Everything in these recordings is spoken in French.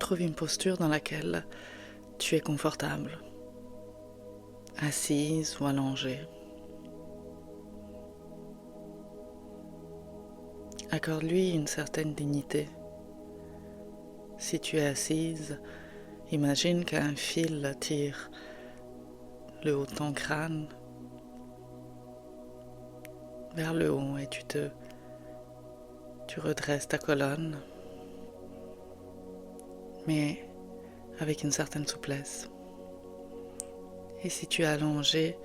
Trouve une posture dans laquelle tu es confortable, assise ou allongée. Accorde-lui une certaine dignité. Si tu es assise, imagine qu'un fil tire le haut de ton crâne vers le haut et tu redresses ta colonne, mais avec une certaine souplesse. Et si tu es allongé,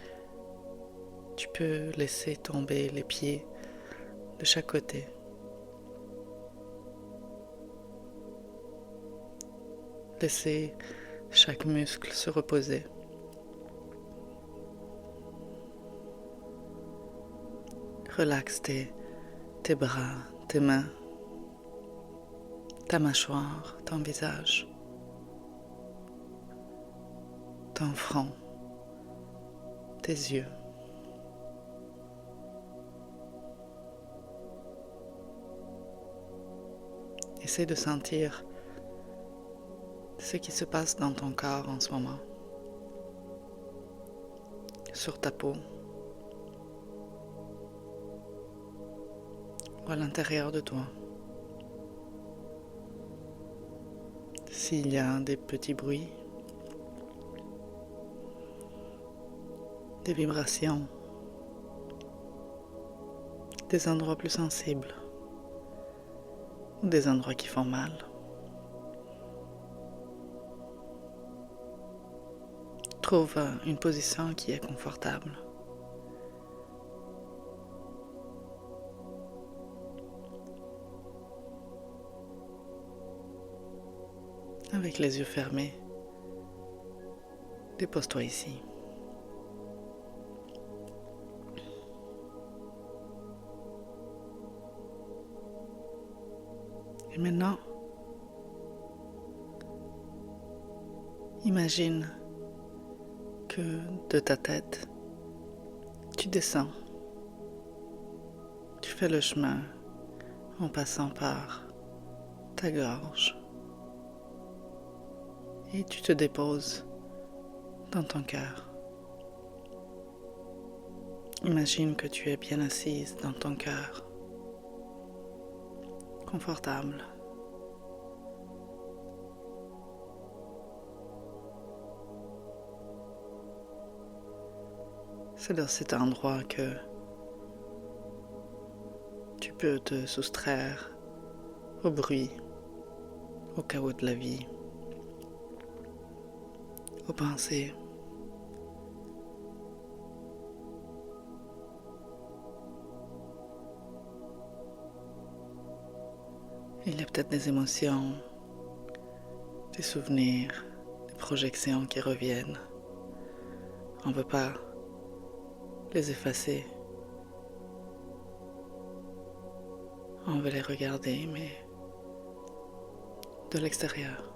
tu peux laisser tomber les pieds de chaque côté. Laisser chaque muscle se reposer. Relaxe tes bras, tes mains, ta mâchoire, ton visage, ton front, tes yeux. Essaie de sentir ce qui se passe dans ton corps en ce moment, sur ta peau, ou à l'intérieur de toi. S'il y a des petits bruits, des vibrations, des endroits plus sensibles, ou des endroits qui font mal. Trouve une position qui est confortable. Avec les yeux fermés, dépose-toi ici. Et maintenant, imagine que de ta tête, tu descends. Tu fais le chemin en passant par ta gorge. Et tu te déposes dans ton cœur. Imagine que tu es bien assise dans ton cœur, confortable. C'est dans cet endroit que tu peux te soustraire au bruit, au chaos de la vie, aux pensées. Il y a peut-être des émotions, des souvenirs, des projections qui reviennent. On ne veut pas les effacer. On veut les regarder, mais de l'extérieur.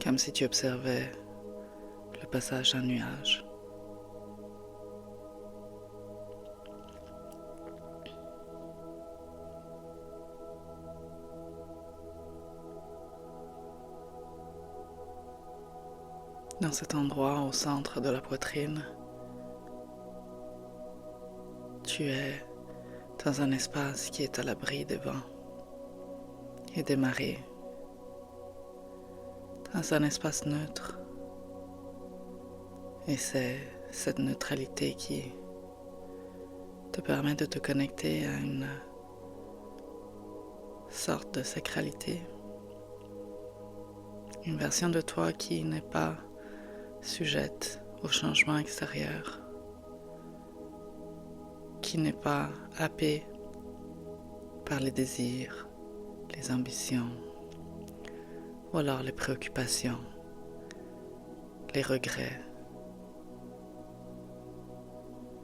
Comme si tu observais le passage d'un nuage. Dans cet endroit au centre de la poitrine, tu es dans un espace qui est à l'abri des vents et des marées, dans un espace neutre. Et c'est cette neutralité qui te permet de te connecter à une sorte de sacralité, une version de toi qui n'est pas sujette aux changements extérieurs, qui n'est pas happée par les désirs, les ambitions, ou alors les préoccupations, les regrets,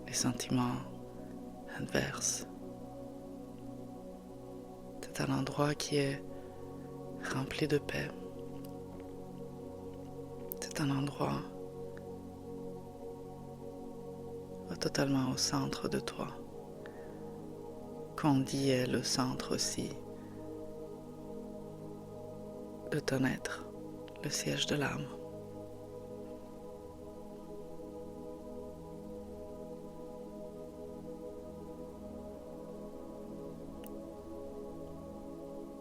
les sentiments adverses. C'est un endroit qui est rempli de paix. C'est un endroit totalement au centre de toi, qu'on dit est le centre aussi de ton être, le siège de l'âme.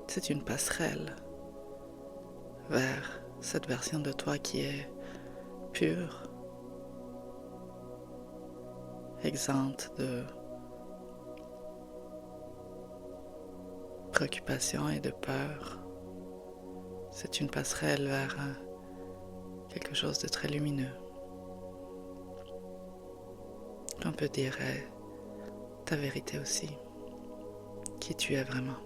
C'est une passerelle vers cette version de toi qui est pure, exempte de préoccupation et de peur. C'est une passerelle vers quelque chose de très lumineux. On peut dire ta vérité aussi, qui tu es vraiment.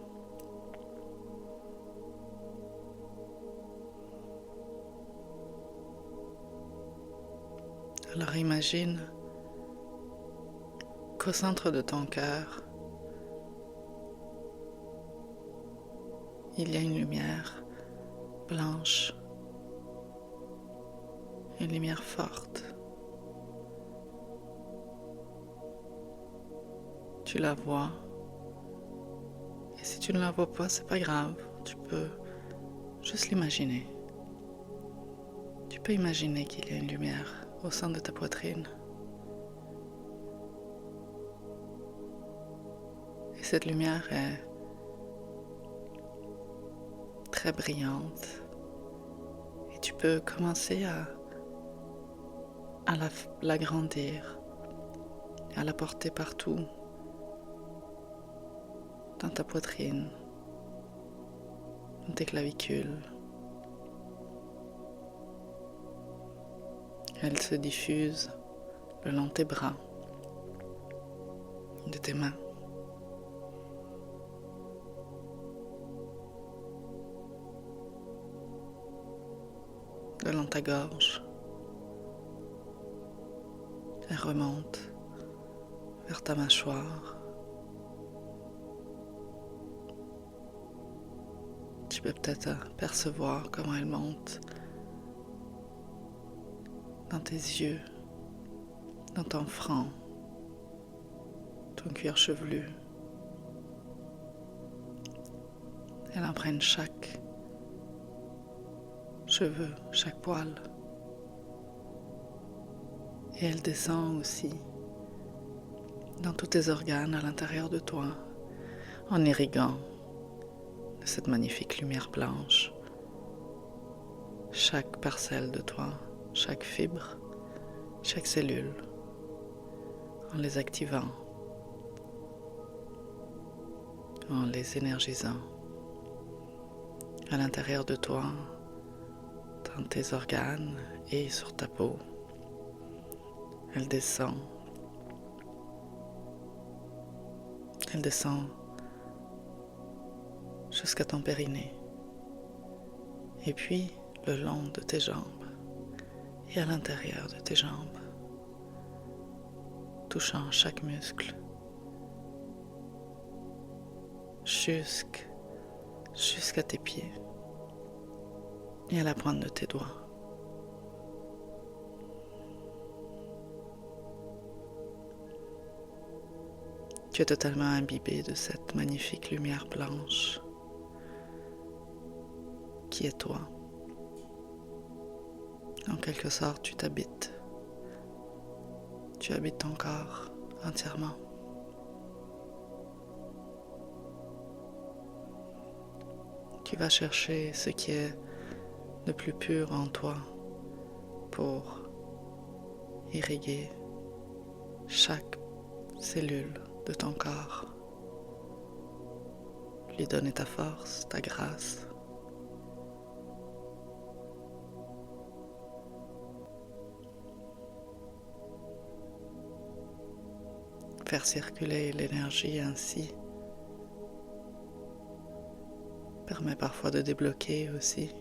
Alors imagine qu'au centre de ton cœur, il y a une lumière blanche, une lumière forte. Tu la vois, et si tu ne la vois pas, c'est pas grave, tu peux juste l'imaginer. Tu peux imaginer qu'il y a une lumière au centre de ta poitrine. Et cette lumière est très brillante. Et tu peux commencer à l'agrandir, à la porter partout dans ta poitrine, dans tes clavicules. Elle se diffuse le long de tes bras, de tes mains. Le long de ta gorge. Elle remonte vers ta mâchoire. Tu peux peut-être percevoir comment elle monte dans tes yeux, dans ton front, ton cuir chevelu. Elle imprègne chaque cheveu, chaque poil. Et elle descend aussi dans tous tes organes à l'intérieur de toi, en irriguant de cette magnifique lumière blanche chaque parcelle de toi, chaque fibre, chaque cellule, en les activant, en les énergisant à l'intérieur de toi, dans tes organes et sur ta peau. Elle descend jusqu'à ton périnée, et puis le long de tes jambes et à l'intérieur de tes jambes, touchant chaque muscle jusqu'à tes pieds et à la pointe de tes doigts. Tu es totalement imbibé de cette magnifique lumière blanche qui est toi. En quelque sorte, tu t'habites. Tu habites ton corps entièrement. Tu vas chercher ce qui est le plus pur en toi pour irriguer chaque cellule de ton corps. Lui donner ta force, ta grâce. Faire circuler l'énergie ainsi permet parfois de débloquer aussi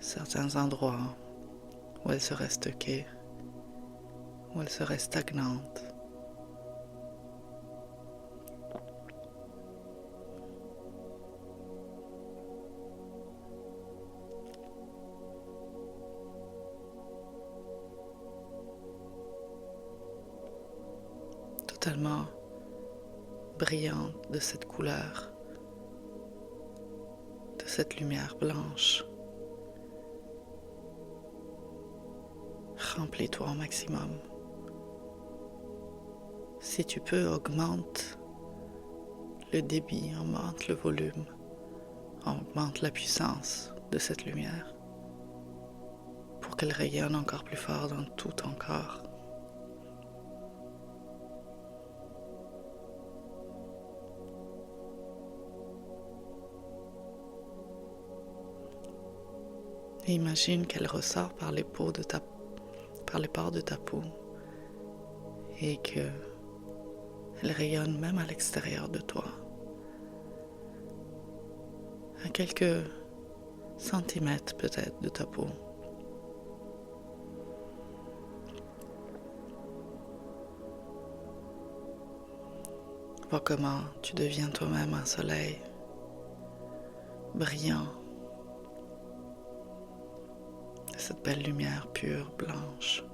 certains endroits où elle serait stockée, où elle serait stagnante. Totalement brillante de cette couleur, de cette lumière blanche. Remplis-toi au maximum. Si tu peux, augmente le débit, augmente le volume, augmente la puissance de cette lumière pour qu'elle rayonne encore plus fort dans tout ton corps. Et imagine qu'elle ressort par les pores de ta peau et que elle rayonne même à l'extérieur de toi, à quelques centimètres peut-être de ta peau. Vois comment tu deviens toi-même un soleil brillant, de cette belle lumière pure, blanche.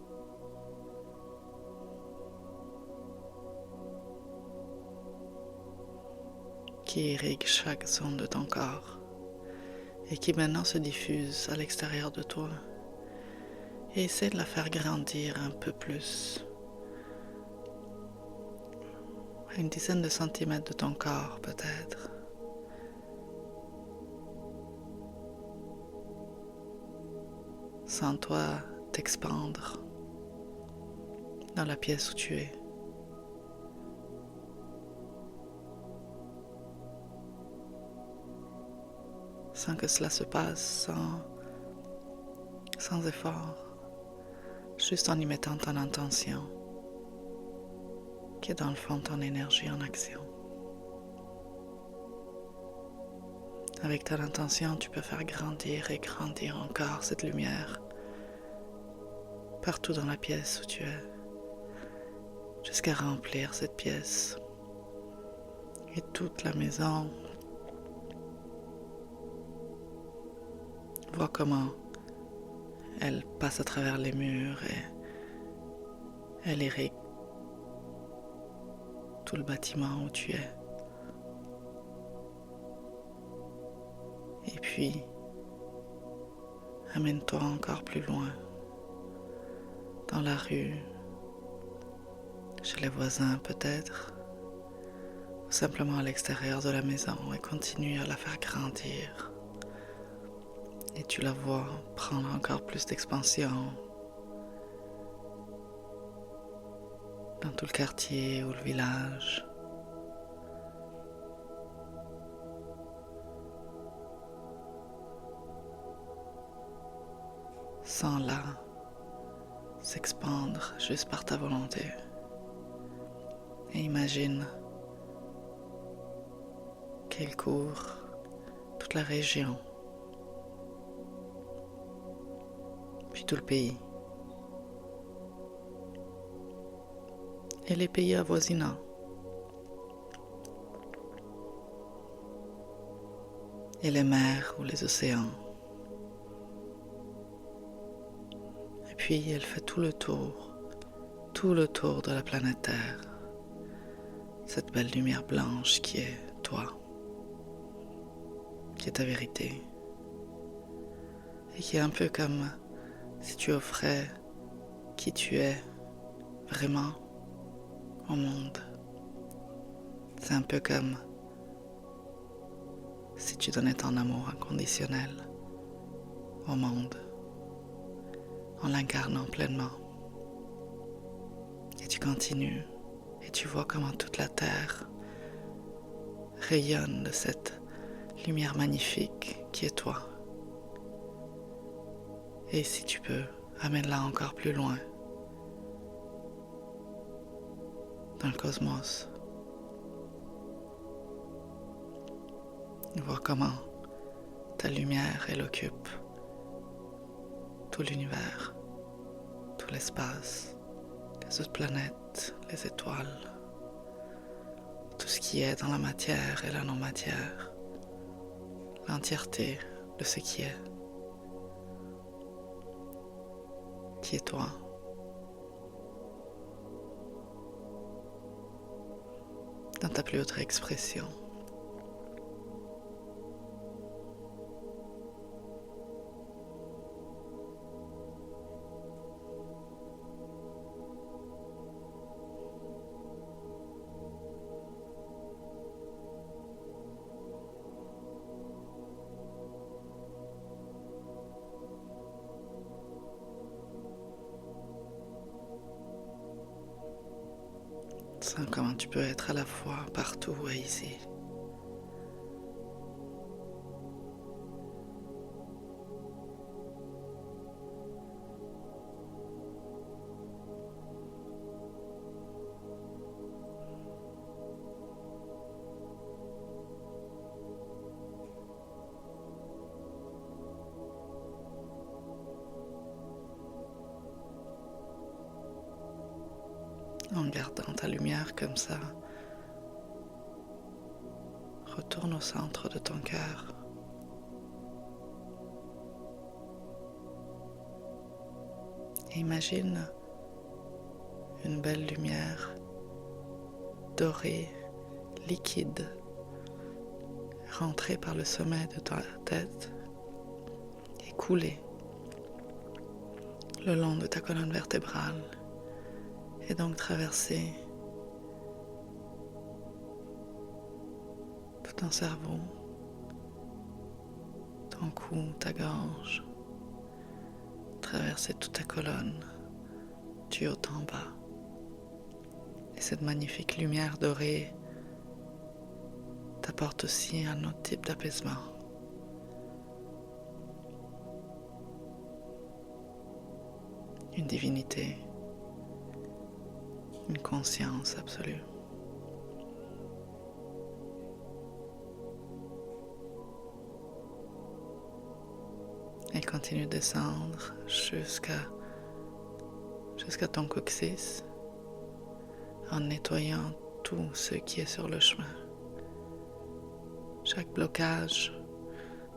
Qui irrigue chaque zone de ton corps et qui maintenant se diffuse à l'extérieur de toi. Et essaie de la faire grandir un peu plus, à une dizaine de centimètres de ton corps peut-être. Sens-toi t'expandre dans la pièce où tu es. Sans que cela se passe sans effort, juste en y mettant ton intention, qui est dans le fond ton énergie en action. Avec ton intention, tu peux faire grandir et grandir encore cette lumière partout dans la pièce où tu es, jusqu'à remplir cette pièce et toute la maison. Vois comment elle passe à travers les murs et elle irrigue tout le bâtiment où tu es. Et puis, amène-toi encore plus loin, dans la rue, chez les voisins peut-être, ou simplement à l'extérieur de la maison, et continue à la faire grandir. Et tu la vois prendre encore plus d'expansion dans tout le quartier ou le village. Sens-la s'expandre juste par ta volonté. Et imagine qu'elle couvre toute la région, puis tout le pays. Et les pays avoisinants. Et les mers ou les océans. Et puis elle fait tout le tour de la planète Terre. Cette belle lumière blanche qui est toi, qui est ta vérité. Et qui est un peu comme si tu offrais qui tu es vraiment au monde. C'est un peu comme si tu donnais ton amour inconditionnel au monde en l'incarnant pleinement. Et tu continues et tu vois comment toute la terre rayonne de cette lumière magnifique qui est toi. Et si tu peux, amène-la encore plus loin dans le cosmos. Vois comment ta lumière, elle occupe tout l'univers, tout l'espace, les autres planètes, les étoiles, tout ce qui est dans la matière et la non-matière, l'entièreté de ce qui est toi. Dans ta plus haute expression. Sens comment tu peux être à la fois partout et ici. En gardant ta lumière comme ça, retourne au centre de ton cœur. Et imagine une belle lumière dorée, liquide, rentrer par le sommet de ta tête et couler le long de ta colonne vertébrale et donc traverser tout ton cerveau, ton cou, ta gorge, traverser toute ta colonne, du haut en bas. Et cette magnifique lumière dorée t'apporte aussi un autre type d'apaisement. Une divinité, une conscience absolue. Elle continue de descendre jusqu'à ton coccyx en nettoyant tout ce qui est sur le chemin. Chaque blocage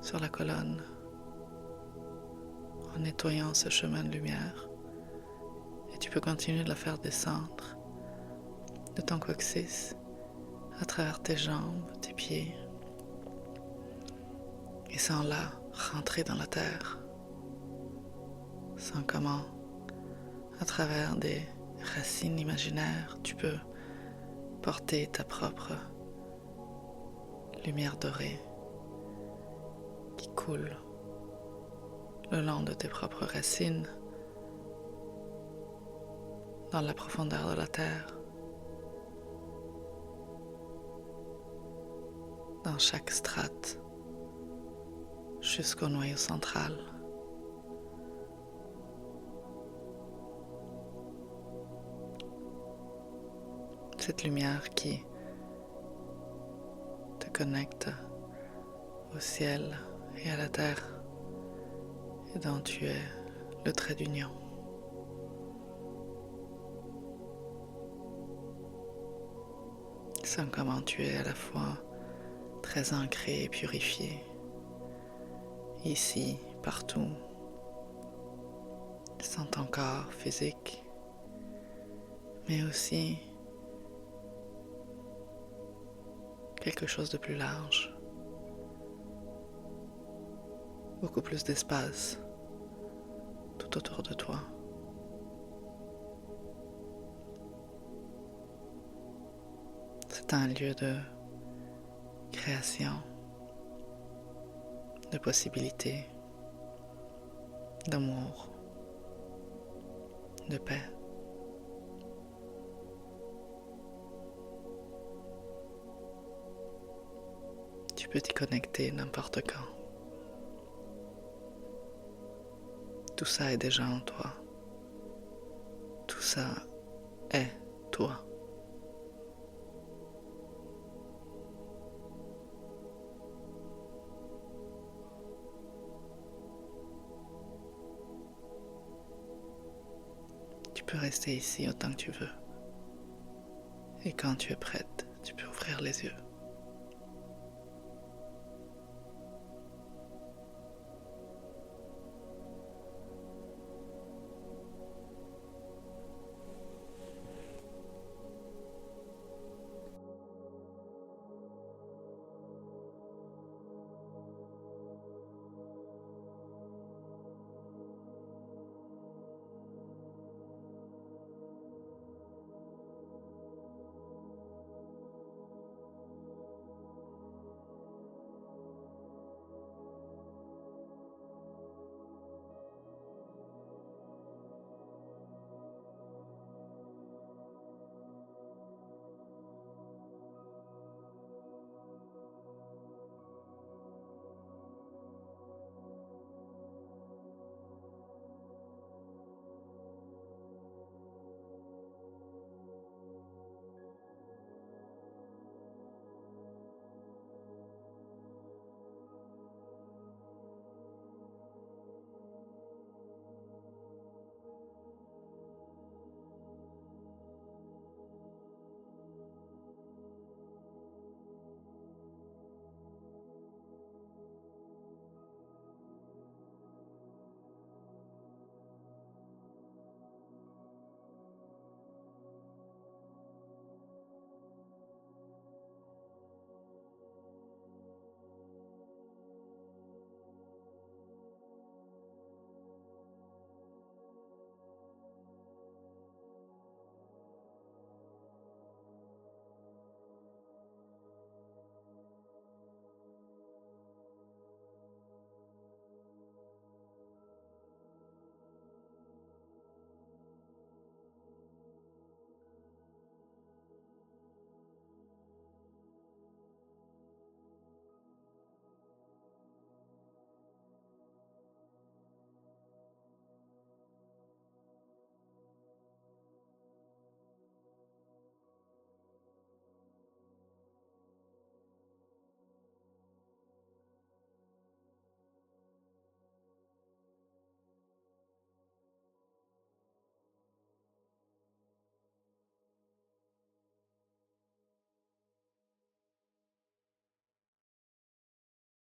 sur la colonne, en nettoyant ce chemin de lumière. Et tu peux continuer de la faire descendre de ton coccyx à travers tes jambes, tes pieds. Et sans là, rentrer dans la terre. Sans comment, à travers des racines imaginaires, tu peux porter ta propre lumière dorée qui coule le long de tes propres racines dans la profondeur de la terre, dans chaque strate jusqu'au noyau central. Cette lumière qui te connecte au ciel et à la terre et dont tu es le trait d'union. Sens comment tu es à la fois très ancré et purifié, ici, partout. Sens ton corps physique, mais aussi quelque chose de plus large, beaucoup plus d'espace tout autour de toi. C'est un lieu de création, de possibilités, d'amour, de paix. Tu peux t'y connecter n'importe quand. Tout ça est déjà en toi. Tout ça est toi. Tu peux rester ici autant que tu veux. Et quand tu es prête, tu peux ouvrir les yeux.